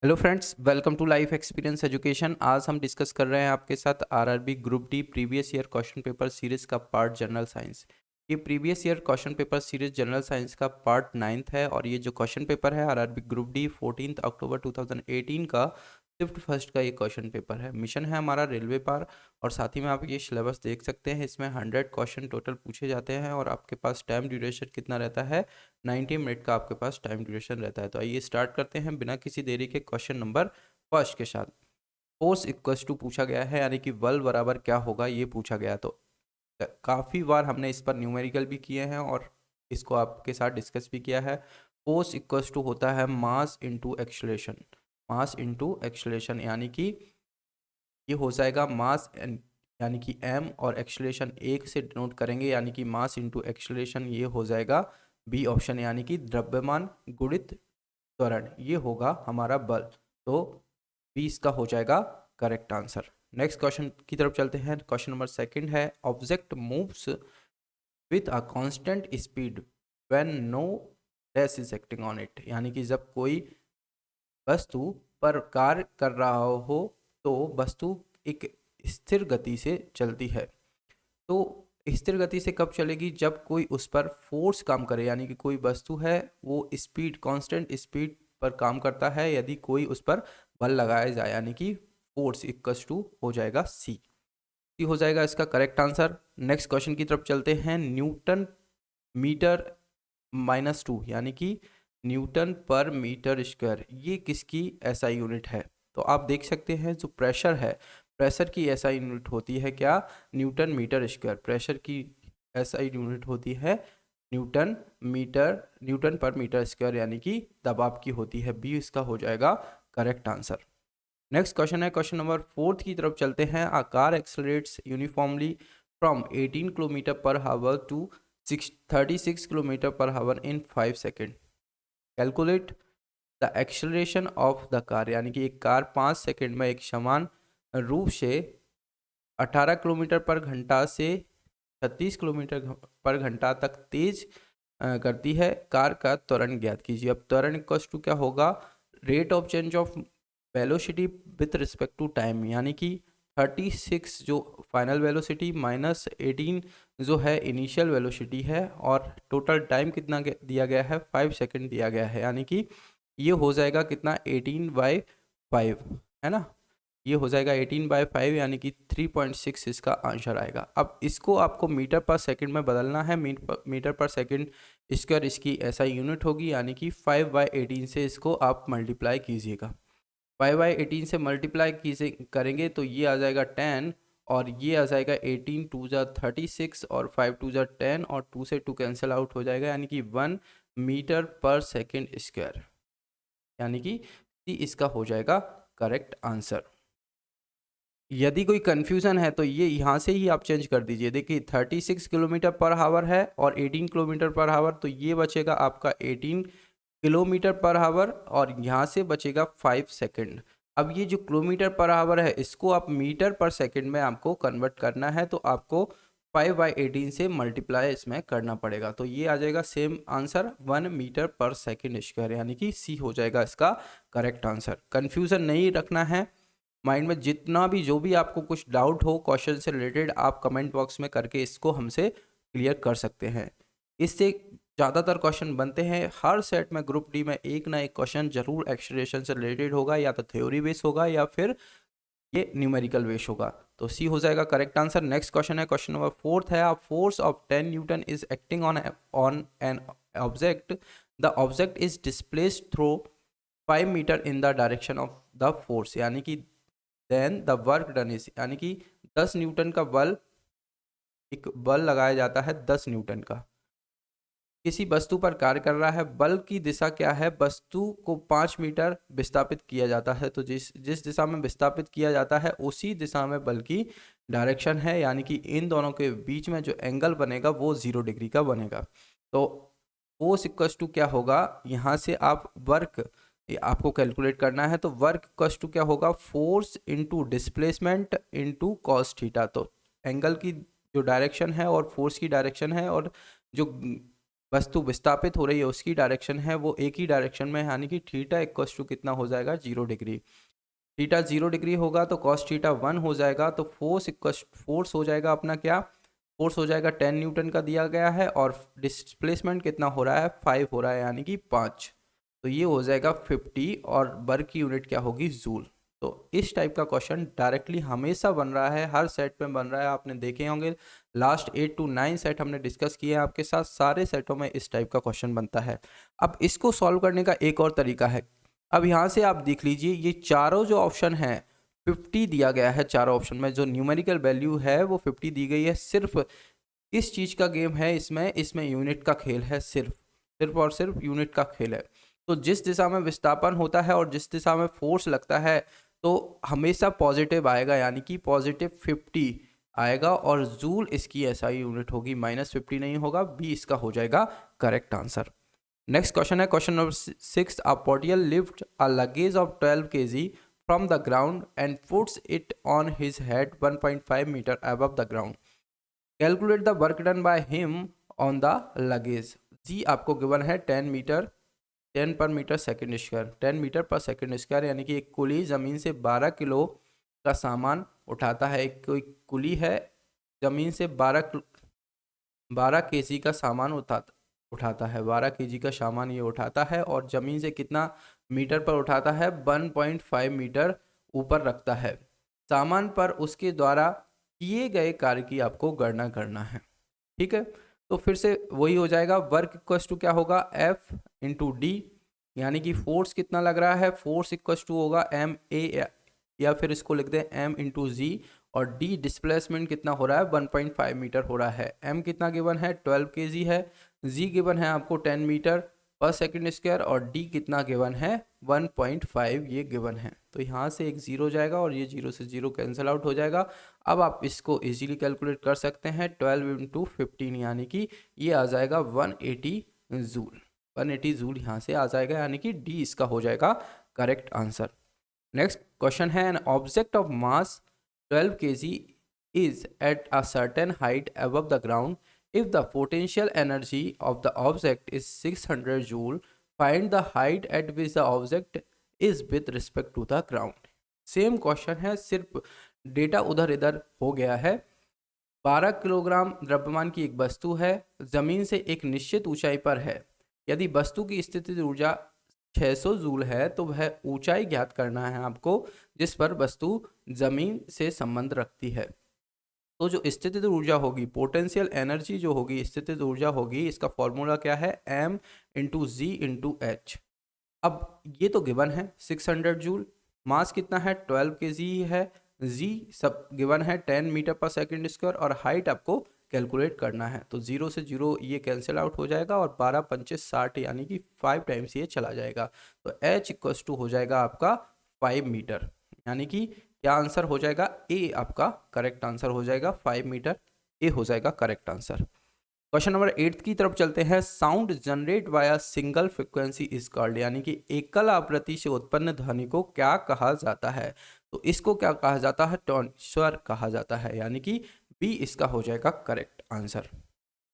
Hello friends, welcome to life experience education. आज हम discuss कर रहे हैं आपके साथ RRB group D previous year question paper series का पार्ट जनरल साइंस। ये previous year question paper series general science का पार्ट 9th है और ये जो क्वेश्चन पेपर है आरआरबी ग्रुप डी 14 अक्टूबर 2018 का शिफ्ट फर्स्ट का ये क्वेश्चन पेपर है। मिशन है हमारा रेलवे पार और साथ ही में आप ये सिलेबस देख सकते हैं। इसमें 100 क्वेश्चन टोटल पूछे जाते हैं और आपके पास टाइम ड्यूरेशन कितना रहता है, 90 मिनट का आपके पास टाइम ड्यूरेशन रहता है। तो आइए स्टार्ट करते हैं बिना किसी देरी के क्वेश्चन नंबर फर्स्ट के साथ। फोर्स इक्वल्स टू पूछा गया है, यानी कि बल बराबर क्या होगा ये पूछा गया। तो काफ़ी बार हमने इस पर न्यूमेरिकल भी किए हैं और इसको आपके साथ डिस्कस भी किया है। फोर्स इक्वल्स टू होता है mass into acceleration. Mass into acceleration यानी कि ये हो जाएगा मास यानी कि m और एक्सलेशन एक से डिनोट करेंगे, यानी कि मास इंटू एक्सलेशन ये हो जाएगा बी ऑप्शन, यानी कि द्रव्यमान गुणित त्वरण, ये होगा हमारा बल। तो बी इसका हो जाएगा करेक्ट आंसर। नेक्स्ट क्वेश्चन की तरफ चलते हैं। क्वेश्चन नंबर सेकंड है, object moves with a constant speed when no dash is acting on it, यानी कि जब कोई वस्तु पर कार्य कर रहा हो तो वस्तु एक स्थिर गति से चलती है। तो स्थिर गति से कब चलेगी? जब कोई उस पर फोर्स काम करे, यानी कि कोई वस्तु है वो स्पीड कांस्टेंट स्पीड पर काम करता है, यदि कोई उस पर बल लगाया जाए, यानी कि फोर्स इक्वल्स टू हो जाएगा सी। सी हो जाएगा इसका करेक्ट आंसर। नेक्स्ट क्वेश्चन की तरफ चलते हैं। न्यूटन मीटर -2, यानी कि न्यूटन पर मीटर स्क्वायर, ये किसकी एसआई यूनिट है? तो आप देख सकते हैं जो प्रेशर है, प्रेशर की एसआई यूनिट होती है क्या? Newton metre square. प्रेशर की एसआई यूनिट होती है न्यूटन पर मीटर स्क्वायर, यानी कि दबाव की होती है। बी इसका हो जाएगा करेक्ट आंसर। नेक्स्ट क्वेश्चन है, क्वेश्चन नंबर फोर्थ की तरफ चलते हैं। A car accelerates uniformly from 18 kilometre per hour to 36 kilometre per hour in 5 second. Calculate the acceleration of the car, यानी कि एक कार 5 सेकेंड में एक समान रूप से 18 किलोमीटर पर घंटा से 36 किलोमीटर पर घंटा तक तेज करती है। कार का त्वरण ज्ञात कीजिए। अब त्वरण इक्वल्स टू क्या होगा? Rate of change of velocity with respect to time, यानी कि 36 जो फाइनल वेलोसिटी माइनस 18 जो है इनिशियल वेलोसिटी है, और टोटल टाइम कितना दिया गया है? 5 सेकेंड दिया गया है, यानी कि ये हो जाएगा कितना? 18/5 है ना। ये हो जाएगा 18/5, यानी कि 3.6 इसका आंसर आएगा। अब इसको आपको मीटर पर सेकंड में बदलना है। मीटर पर सेकंड स्क्वायर इसकी ऐसा यूनिट होगी, यानी कि 5/18 से इसको आप मल्टीप्लाई कीजिएगा। 5/18 से मल्टीप्लाई कीजिए करेंगे तो ये आ जाएगा 10, और ये आ जाएगा 18 2 जा 36 और 5 2 जा 10, और 2 से 2 कैंसिल आउट हो जाएगा, यानी कि 1 मीटर पर सेकंड स्क्वायर, यानी कि सी इसका हो जाएगा करेक्ट आंसर। यदि कोई कन्फ्यूज़न है तो ये यहाँ से ही आप चेंज कर दीजिए। देखिए 36 किलोमीटर पर हावर है और 18 किलोमीटर पर हावर, तो ये बचेगा आपका 18 किलोमीटर पर हावर, और यहाँ से बचेगा 5 सेकंड। अब ये जो किलोमीटर पर हावर है इसको आप मीटर पर सेकंड में आपको कन्वर्ट करना है, तो आपको 5/18 से मल्टीप्लाई इसमें करना पड़ेगा। तो ये आ जाएगा सेम आंसर 1 मीटर पर सेकंड स्क्वायर, यानी कि सी हो जाएगा इसका करेक्ट आंसर। कन्फ्यूज़न नहीं रखना है माइंड में। जितना भी जो भी आपको कुछ डाउट हो क्वेश्चन से रिलेटेड, आप कमेंट बॉक्स में करके इसको हमसे क्लियर कर सकते हैं। इससे ज़्यादातर क्वेश्चन बनते हैं हर सेट में। ग्रुप डी में एक ना एक क्वेश्चन जरूर एक्सलेरेशन से रिलेटेड होगा, या तो थ्योरी बेस होगा या फिर ये न्यूमेरिकल बेस होगा। तो सी हो जाएगा करेक्ट आंसर। नेक्स्ट क्वेश्चन है, क्वेश्चन नंबर फोर्थ है। Force of 10 newton is acting on an object. The object is displaced through 5 metre in the direction of the force, यानी कि then the work done is, यानी कि 10 Newton का बल, एक बल लगाया जाता है 10 न्यूटन का, किसी वस्तु पर कार्य कर रहा है। बल की दिशा क्या है? वस्तु को 5 मीटर विस्थापित किया जाता है, तो जिस जिस दिशा में विस्थापित किया जाता है उसी दिशा में बल की डायरेक्शन है, यानी कि इन दोनों के बीच में जो एंगल बनेगा वो 0 डिग्री का बनेगा। तो फोर्स इक्वल्स टू क्या होगा? यहाँ से आप वर्क आपको कैलकुलेट करना है, तो वर्क इक्वल्स टू क्या होगा? Force into displacement into cos theta. तो एंगल की जो डायरेक्शन है और फोर्स की डायरेक्शन है, और जो वस्तु विस्थापित हो रही है उसकी डायरेक्शन है वो एक ही डायरेक्शन में, यानी कि थीटा इक्वल्स टू कितना हो जाएगा 0 डिग्री। थीटा 0 डिग्री होगा तो कॉस थीटा 1 हो जाएगा, तो फोर्स हो जाएगा अपना क्या, फोर्स हो जाएगा 10 न्यूटन का दिया गया है, और डिस्प्लेसमेंट कितना हो रहा है 5 हो रहा है, यानी कि 5। तो ये हो जाएगा 50, और वर्क की यूनिट क्या होगी जूल। तो इस टाइप का क्वेश्चन डायरेक्टली हमेशा बन रहा है, हर सेट में बन रहा है, आपने देखे होंगे लास्ट 8 to 9 सेट हमने डिस्कस किए हैं आपके साथ, सारे सेटों में इस टाइप का क्वेश्चन बनता है। अब इसको सॉल्व करने का एक और तरीका है। अब यहाँ से आप देख लीजिए ये चारों जो ऑप्शन है 50 दिया गया है, चारों ऑप्शन में जो न्यूमेरिकल वैल्यू है वो 50 दी गई है। सिर्फ इस चीज़ का गेम है, इसमें यूनिट का खेल है, सिर्फ और सिर्फ यूनिट का खेल है। तो जिस दिशा में विस्थापन होता है और जिस दिशा में फोर्स लगता है तो हमेशा पॉजिटिव आएगा, यानी कि पॉजिटिव 50 आएगा, और जूल इसकी एसआई यूनिट होगी, -50 नहीं होगा, बी इसका हो जाएगा करेक्ट आंसर। नेक्स्ट क्वेश्चन है question number 6। A porter lift a luggage of 12 kg from the ground and puts it on his head 1.5 metre above the ground. Calculate the work done by him on the luggage. जी आपको given है 10 per metre second square, 10 metre per second square, यानी कि एक कुली ज़मीन से 12 kilo का सामान उठाता है। एक कोई कुली है ज़मीन से 12 केजी का सामान उठाता है, 12 केजी का सामान ये उठाता है, और ज़मीन से कितना मीटर पर उठाता है 1.5 मीटर ऊपर रखता है। सामान पर उसके द्वारा किए गए कार्य की आपको गणना करना है। ठीक है, तो फिर से वही हो जाएगा, वर्क इक्वल्स टू क्या होगा F इंटू डी, यानी कि फोर्स कितना लग रहा है, फोर्स इक्वल्स टू होगा एम ए, या फिर इसको लिख दें m इंटू जी, और d डिस्प्लेसमेंट कितना हो रहा है 1.5 मीटर हो रहा है। m कितना गिवन है 12 kg है, g गिवन है आपको 10 मीटर पर सेकंड स्क्वायर, और d कितना गिवन है 1.5 ये गिवन है। तो यहाँ से एक जीरो जाएगा और ये जीरो से जीरो कैंसिल आउट हो जाएगा। अब आप इसको इजीली कैलकुलेट कर सकते हैं, 12 इंटू 15 यानी कि ये आ जाएगा 180 जूल। 180 जूल यहाँ से आ जाएगा, यानी कि डी इसका हो जाएगा करेक्ट आंसर। नेक्स्ट क्वेश्चन है, an object of mass 12 kg is at a certain height above the ground. If the potential energy of the object is 600 joule, find the height at which the object is with respect to the ground. Same question है, सिर्फ data उधर इधर हो गया है। 12 kilogram द्रव्यमान की एक वस्तु है, जमीन से एक निश्चित ऊंचाई पर है। यदि वस्तु की स्थितिज ऊर्जा 600 जूल है तो वह ऊंचाई ज्ञात करना है आपको जिस पर वस्तु जमीन से संबंध रखती है। तो जो स्थितिज ऊर्जा होगी, पोटेंशियल एनर्जी जो होगी, स्थितिज ऊर्जा होगी, इसका फॉर्मूला क्या है m इंटू जी इंटू एच। अब ये तो गिवन है 600 जूल, मास कितना है 12 kg है, जी सब गिवन है 10 मीटर पर सेकंड स्क्वायर, और हाइट आपको कैलकुलेट करना है। तो जीरो से जीरो ये कैंसिल आउट हो जाएगा, और 12 पंचे 60 यानी कि 5 टाइम्स ये चला जाएगा। तो h इक्वल्स टू हो जाएगा आपका 5 मीटर, यानी कि क्या आंसर हो जाएगा ए आपका करेक्ट आंसर हो जाएगा 5 मीटर, ए हो जाएगा करेक्ट आंसर। क्वेश्चन नंबर 8 की तरफ चलते हैं। Sound generate via single frequency is called, यानी कि एकल आवृत्ति से उत्पन्न ध्वनि को क्या कहा जाता है। तो इसको क्या कहा जाता है, टोन स्वर कहा जाता है, यानी कि बी इसका हो जाएगा करेक्ट आंसर।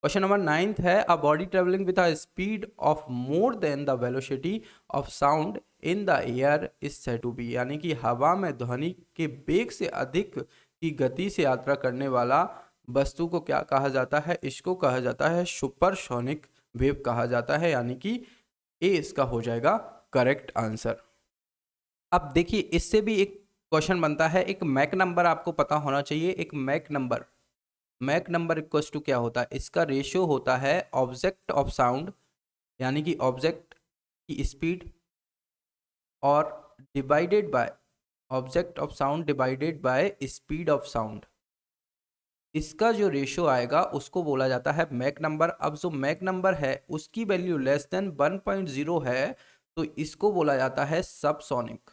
क्वेश्चन नंबर 9 है, a body travelling with a speed of more than the velocity of sound in the air is said to be, यानी कि हवा में ध्वनि के वेग से अधिक की गति से यात्रा करने वाला वस्तु को क्या कहा जाता है, इसको कहा जाता है सुपरसोनिक वेव कहा जाता है, यानी कि ए इसका हो जाएगा करेक्ट आंसर। अब देखिए इससे भी एक क्वेश्चन बनता है, एक मैक नंबर आपको पता होना चाहिए। एक मैक नंबर इक्वल्स टू क्या होता है, इसका रेशियो होता है ऑब्जेक्ट ऑफ साउंड, यानी कि ऑब्जेक्ट की स्पीड, और divided by object of sound divided by speed of sound. इसका जो रेशियो आएगा उसको बोला जाता है मैक नंबर। अब जो मैक नंबर है उसकी वैल्यू लेस देन 1.0 है तो इसको बोला जाता है सबसोनिक,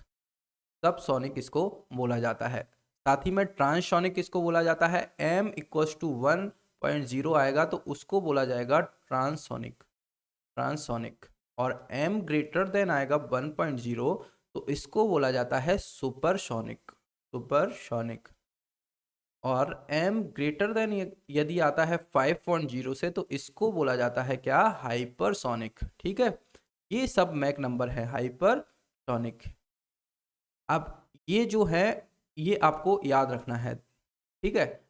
सबसोनिक इसको बोला जाता है। साथ ही में ट्रांससोनिक इसको बोला जाता है, m इक्वल्स टू 1.0 आएगा तो उसको बोला जाएगा ट्रांससोनिक, ट्रांससोनिक, और m ग्रेटर देन आएगा 1.0 तो इसको बोला जाता है सुपरसोनिक, सुपरसोनिक। और m ग्रेटर देन यदि आता है 5.0 से तो इसको बोला जाता है क्या, हाइपरसोनिक। ठीक है, ये सब मैक नंबर है हाइपरसोनिक। अब ये जो है ये आपको याद रखना है। ठीक है,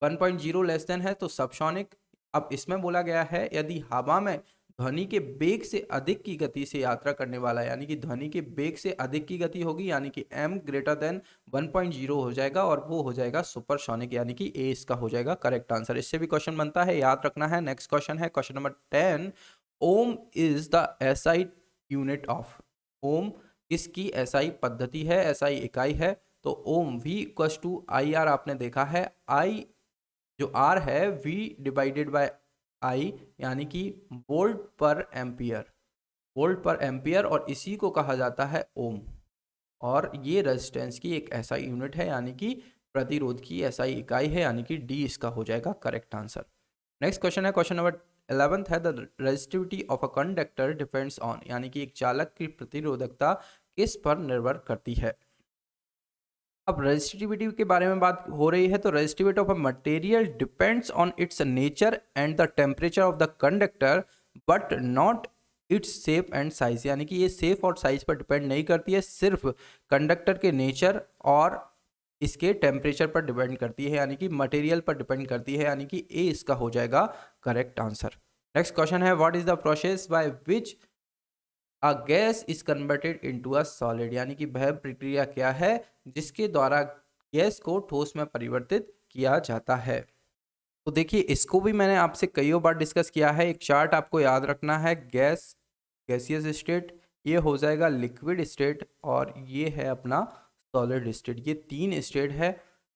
1.0 लेस देन है तो सबसोनिक। अब इसमें बोला गया है यदि हवा में ध्वनि के बेग से अधिक की गति से यात्रा करने वाला, यानी कि ध्वनि के बेग से अधिक की गति होगी, यानी कि m ग्रेटर देन 1.0 हो जाएगा और वो हो जाएगा सुपरसोनिक, यानी कि ए इसका हो जाएगा करेक्ट आंसर। इससे भी क्वेश्चन बनता है, याद रखना है। नेक्स्ट क्वेश्चन है question number 10। Ohm is the SI unit of. Ohm किसकी एसआई पद्धति है, एसआई इकाई है? तो ohm v equal to I R, आपने देखा है आई जो आर है v डिवाइडेड बाय आई, यानी कि वोल्ट पर एम्पियर, वोल्ट पर एम्पियर, और इसी को कहा जाता है ओम। और ये रेजिस्टेंस की एक ऐसा यूनिट है, यानी कि प्रतिरोध की ऐसा इकाई है, यानी कि डी इसका हो जाएगा करेक्ट आंसर। नेक्स्ट क्वेश्चन है क्वेश्चन नंबर 11 है the resistivity of a conductor depends on, यानी कि एक चालक की प्रतिरोधकता किस पर निर्भर करती है। अब रेजिस्टिविटी के बारे में बात हो रही है, तो resistivity of a material depends on it's nature and the temperature of the conductor but not its shape and size, यानी कि ये शेप और साइज पर डिपेंड नहीं करती है, सिर्फ कंडक्टर के नेचर और इसके टेम्परेचर पर डिपेंड करती है, यानी कि मटेरियल पर डिपेंड करती है, यानी कि ए इसका हो जाएगा करेक्ट आंसर। नेक्स्ट क्वेश्चन है what is the process by which a gas is converted into a solid, यानी कि वह प्रक्रिया क्या है जिसके द्वारा गैस को ठोस में परिवर्तित किया जाता है। तो देखिए इसको भी मैंने आपसे कई बार डिस्कस किया है। एक चार्ट आपको याद रखना है, गैस, गैसियस स्टेट, ये हो जाएगा लिक्विड स्टेट, और ये है अपना सॉलिड स्टेट। ये तीन स्टेट है।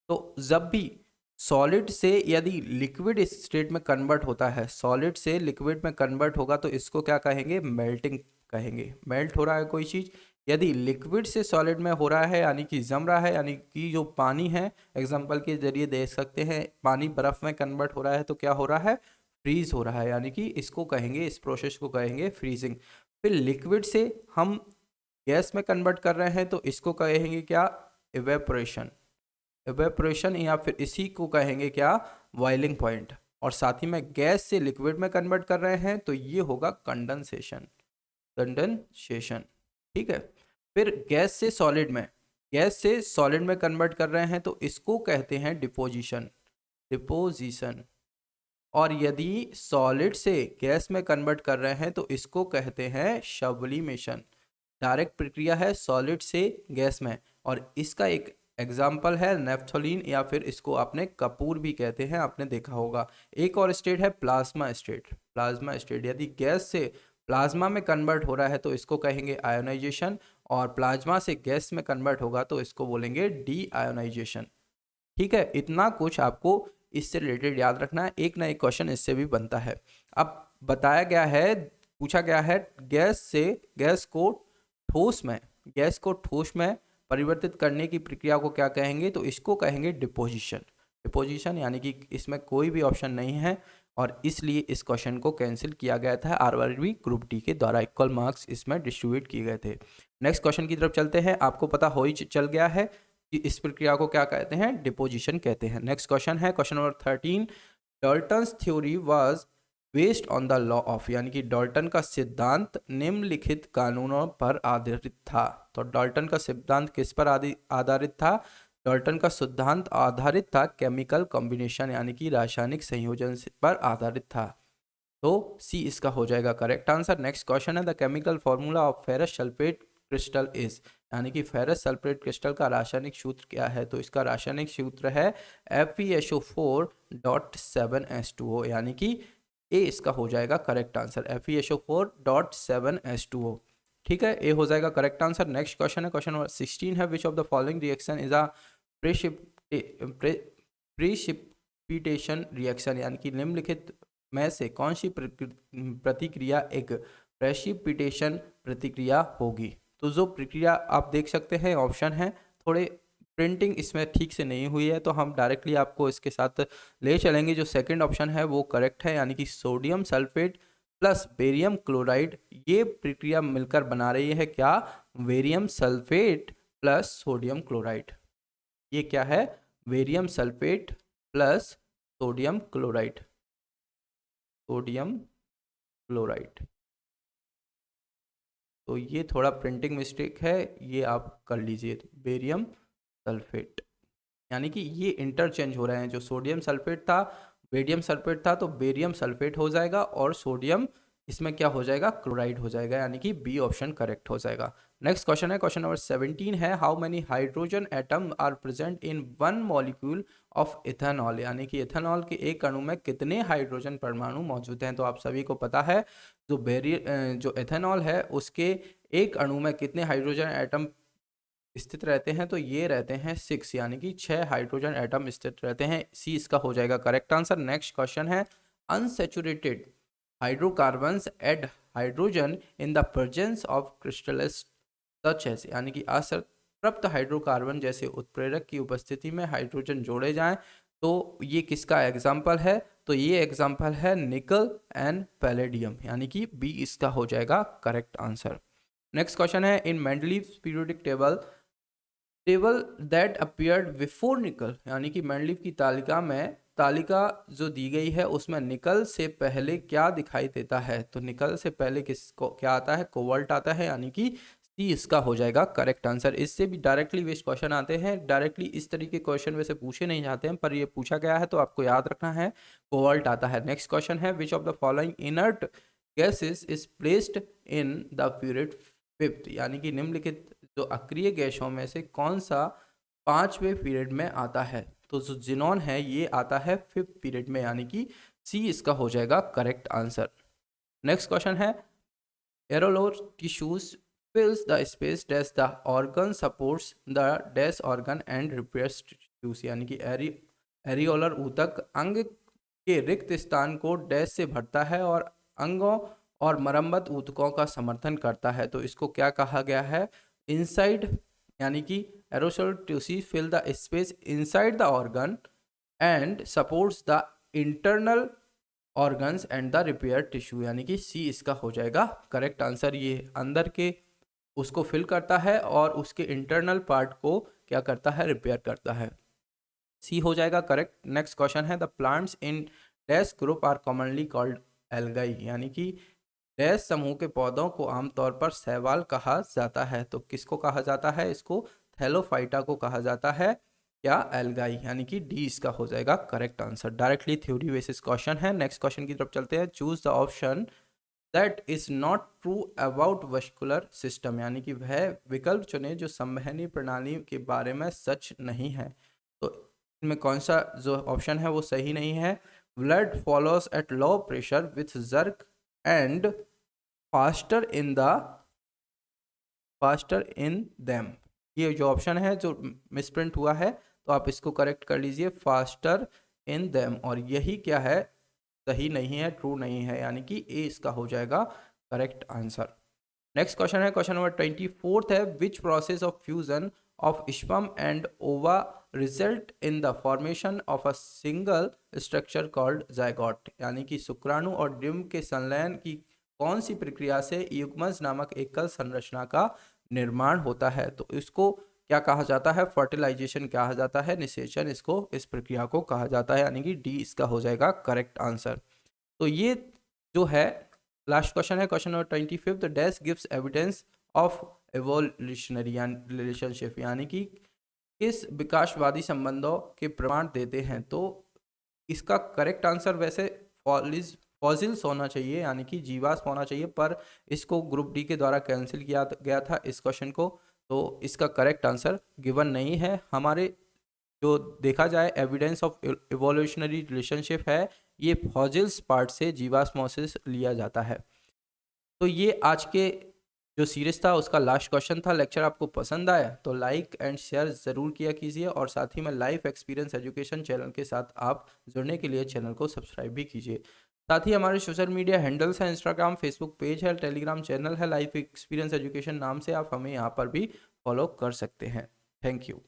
तो जब भी सॉलिड से यदि लिक्विड स्टेट में कन्वर्ट होता है, सॉलिड से लिक्विड में कन्वर्ट होगा तो इसको क्या कहेंगे, मेल्टिंग कहेंगे। मेल्ट हो रहा है कोई चीज़, यदि लिक्विड से सॉलिड में हो रहा है यानी कि जम रहा है, यानी कि जो पानी है, एग्जांपल के जरिए देख सकते हैं, पानी बर्फ़ में कन्वर्ट हो रहा है तो क्या हो रहा है, फ्रीज हो रहा है, यानी कि इसको कहेंगे, इस प्रोसेस को कहेंगे फ्रीजिंग। फिर लिक्विड से हम गैस में कन्वर्ट कर रहे हैं तो इसको कहेंगे क्या, इवेपोरेशन। इवेपोरेशन, या फिर इसी को कहेंगे क्या, बॉइलिंग पॉइंट। और साथ ही में गैस से लिक्विड में कन्वर्ट कर रहे हैं तो ये होगा कंडेंसेशन, कंडेंसेशन। ठीक है, फिर गैस से सॉलिड में, गैस से सॉलिड में कन्वर्ट कर रहे हैं तो इसको कहते हैं डिपोजिशन, डिपोजिशन। और यदि सॉलिड से गैस में कन्वर्ट कर रहे हैं तो इसको कहते हैं सब्लिमेशन। डायरेक्ट प्रक्रिया है सॉलिड से गैस में, और इसका एक एग्जाम्पल है नेफ्थोलीन, या फिर इसको आपने कपूर भी कहते हैं, आपने देखा होगा। एक और स्टेट है प्लाज्मा स्टेट, प्लाज्मा स्टेट, यदि गैस से प्लाज्मा में कन्वर्ट हो रहा है तो इसको कहेंगे आयोनाइजेशन, और प्लाज्मा से गैस में कन्वर्ट होगा तो इसको बोलेंगे डी आयोनाइजेशन। ठीक है, इतना कुछ आपको इससे रिलेटेड याद रखना है, एक ना एक क्वेश्चन इससे भी बनता है। अब बताया गया है, पूछा गया है गैस से, गैस को ठोस में, गैस को ठोस में परिवर्तित करने की प्रक्रिया को क्या कहेंगे, तो इसको कहेंगे डिपोजिशन, डिपोजिशन, यानी कि इसमें कोई भी ऑप्शन नहीं है, और इसलिए इस क्वेश्चन को कैंसिल किया गया था आरआरबी ग्रुप डी के द्वारा, इक्वल मार्क्स इसमें डिस्ट्रीब्यूट किए गए थे। नेक्स्ट क्वेश्चन की तरफ चलते हैं, आपको पता हो ही चल गया है कि इस प्रक्रिया को क्या कहते हैं, डिपोजिशन कहते हैं। नेक्स्ट क्वेश्चन है question number 13। Dalton's theory was based on the law of, यानी कि डाल्टन का सिद्धांत निम्नलिखित कानूनों पर आधारित था। तो डाल्टन का सिद्धांत किस पर आधारित था, डाल्टन का सिद्धांत आधारित था केमिकल कॉम्बिनेशन, यानी कि रासायनिक संयोजन पर आधारित था। तो सी इसका हो जाएगा करेक्ट आंसर। नेक्स्ट क्वेश्चन है the chemical formula of ferrous sulphate crystal is, यानी कि फेरस सल्फेट क्रिस्टल का रासायनिक सूत्र क्या है, तो इसका रासायनिक सूत्र है FeSO4.7H2O, यानी कि ए इसका हो जाएगा करेक्ट आंसर, FeSO4.7H2O। ठीक है, ए हो जाएगा करेक्ट आंसर। नेक्स्ट क्वेश्चन है क्वेश्चन नंबर 16 है which of the following reaction is a precipitation reaction, यानी कि निम्नलिखित में से कौन सी प्रतिक्रिया एक प्रेसिपिटेशन प्रतिक्रिया होगी। तो जो प्रक्रिया आप देख सकते हैं ऑप्शन है, थोड़े प्रिंटिंग इसमें ठीक से नहीं हुई है तो हम डायरेक्टली आपको इसके साथ ले चलेंगे। जो सेकंड ऑप्शन है वो करेक्ट है, यानी कि sodium sulphate plus barium chloride, ये प्रक्रिया मिलकर बना रही है क्या, barium sulphate plus sodium chloride. ये क्या है, barium sulphate plus sodium chloride, sodium chloride. तो ये थोड़ा प्रिंटिंग मिस्टेक है, ये आप कर लीजिए। बेरियम सल्फेट, यानी कि ये इंटरचेंज हो रहे हैं, जो सोडियम सल्फेट था बेरियम सल्फेट था, तो बेरियम सल्फेट हो जाएगा और सोडियम इसमें क्या हो जाएगा, क्लोराइड हो जाएगा, यानी कि बी ऑप्शन करेक्ट हो जाएगा। नेक्स्ट क्वेश्चन है, क्वेश्चन नंबर 17 है, how many hydrogen atom are present in one molecule of ethanol, यानी कि इथेनॉल के एक अणु में कितने हाइड्रोजन परमाणु मौजूद हैं। तो आप सभी को पता है जो इथेनॉल है उसके एक अणु में कितने हाइड्रोजन एटम स्थित रहते हैं, तो ये रहते हैं 6, यानी कि 6 हाइड्रोजन एटम स्थित रहते हैं। सी इसका हो जाएगा करेक्ट आंसर। नेक्स्ट क्वेश्चन है, unsaturated hydrocarbons add hydrogen in the presence of crystals such as, यानी कि असंतृप्त हाइड्रोकार्बन जैसे उत्प्रेरक की उपस्थिति में हाइड्रोजन जोड़े जाएं, तो ये किसका एग्जाम्पल है, तो ये एग्जाम्पल है निकल एंड पैलेडियम, यानी कि बी इसका हो जाएगा करेक्ट आंसर। नेक्स्ट क्वेश्चन है, in Mendeleev's periodic table that appeared before nickel, यानी कि मेंडलीव की तालिका जो दी गई है उसमें निकल से पहले क्या दिखाई देता है, तो निकल से पहले किसको क्या आता है, कोबाल्ट आता है, यानी कि सी इसका हो जाएगा करेक्ट आंसर। इससे भी डायरेक्टली बेस्ड क्वेश्चन आते हैं, डायरेक्टली इस तरीके के क्वेश्चन वैसे पूछे नहीं जाते हैं, पर ये पूछा गया है तो आपको याद रखना है, कोबाल्ट आता है। नेक्स्ट क्वेश्चन है, which of the following inert gases is placed in the period fifth, यानी कि निम्नलिखित जो अक्रिय गैसों में से कौन सा 5वें पीरियड में आता है, तो जो जिनॉन है ये आता है 5th पीरियड में, यानी कि सी इसका हो जाएगा करेक्ट आंसर। नेक्स्ट क्वेश्चन है, एरोलोर tissues fills the space dash the organ supports the dash organ and repairs tissues, यानी कि एरियोलर ऊतक अंग के रिक्त स्थान को डैश से भरता है और अंगों और मरम्मत ऊतकों का समर्थन करता है, तो इसको क्या कहा गया है, इनसाइड, यानी कि एरोसोल tissue fill the space inside the organ and supports the internal organs and the repair tissue, यानी कि सी इसका हो जाएगा करेक्ट आंसर। ये अंदर के उसको फिल करता है और उसके इंटरनल पार्ट को क्या करता है, रिपेयर करता है, सी हो जाएगा करेक्ट। नेक्स्ट क्वेश्चन है, the plants in dash group are commonly called algae, यानी कि डैश समूह के पौधों को आमतौर पर शैवाल कहा जाता है, तो किसको कहा जाता है, इसको थैलोफाइटा को कहा जाता है, क्या, एल्गाई, यानी कि डी इसका हो जाएगा correct answer. Directly theory basis question है। नेक्स्ट क्वेश्चन की तरफ चलते हैं, choose the option that is not true about vascular system, यानी कि वह विकल्प चुने जो संवहनी प्रणाली के बारे में सच नहीं है, तो इसमें कौन सा जो ऑप्शन है वो सही नहीं है। Blood follows at low pressure with jerk and faster in them, ये जो ऑप्शन है जो मिसप्रिंट हुआ है, तो आप इसको करेक्ट कर लीजिए, फास्टर इन देम, और यही क्या है, सही नहीं है, ट्रू नहीं है, यानी कि ए इसका हो जाएगा करेक्ट आंसर। नेक्स्ट क्वेश्चन है, क्वेश्चन नंबर 24 है, which process of fusion of sperm and ova result in the formation of a single structure called zygote, यानी कि शुक्राणु और डिम्ब के संलयन की कौन सी प्रक्रिया से युग्मज नामक एकल संरचना का निर्माण होता है, तो इसको क्या कहा जाता है, फर्टिलाइजेशन कहा जाता है, निषेचन इसको इस प्रक्रिया को कहा जाता है, यानी कि डी इसका हो जाएगा करेक्ट आंसर। तो ये जो है लास्ट क्वेश्चन है, question number 25, the dash gives evidence of evolutionary relationship, यानी कि किस विकासवादी संबंधों के प्रमाण देते हैं, तो इसका करेक्ट आंसर वैसे फॉसिल्स होना चाहिए, यानी कि जीवाश्म होना चाहिए, पर इसको ग्रुप डी के द्वारा कैंसिल किया गया था इस क्वेश्चन को, तो इसका करेक्ट आंसर गिवन नहीं है। हमारे जो देखा जाए एविडेंस ऑफ इवोल्यूशनरी रिलेशनशिप है, ये फॉसिल्स पार्ट से जीवाश्मोसिस लिया जाता है। तो ये आज के जो सीरीज था उसका लास्ट क्वेश्चन था। लेक्चर आपको पसंद आया तो लाइक एंड शेयर ज़रूर किया कीजिए, और साथ ही में लाइफ एक्सपीरियंस एजुकेशन चैनल के साथ आप जुड़ने के लिए चैनल को सब्सक्राइब भी कीजिए। साथ ही हमारे सोशल मीडिया हैंडल्स हैं, इंस्टाग्राम, फेसबुक पेज है, टेलीग्राम चैनल है, लाइफ एक्सपीरियंस एजुकेशन नाम से आप हमें यहाँ पर भी फॉलो कर सकते हैं। Thank you.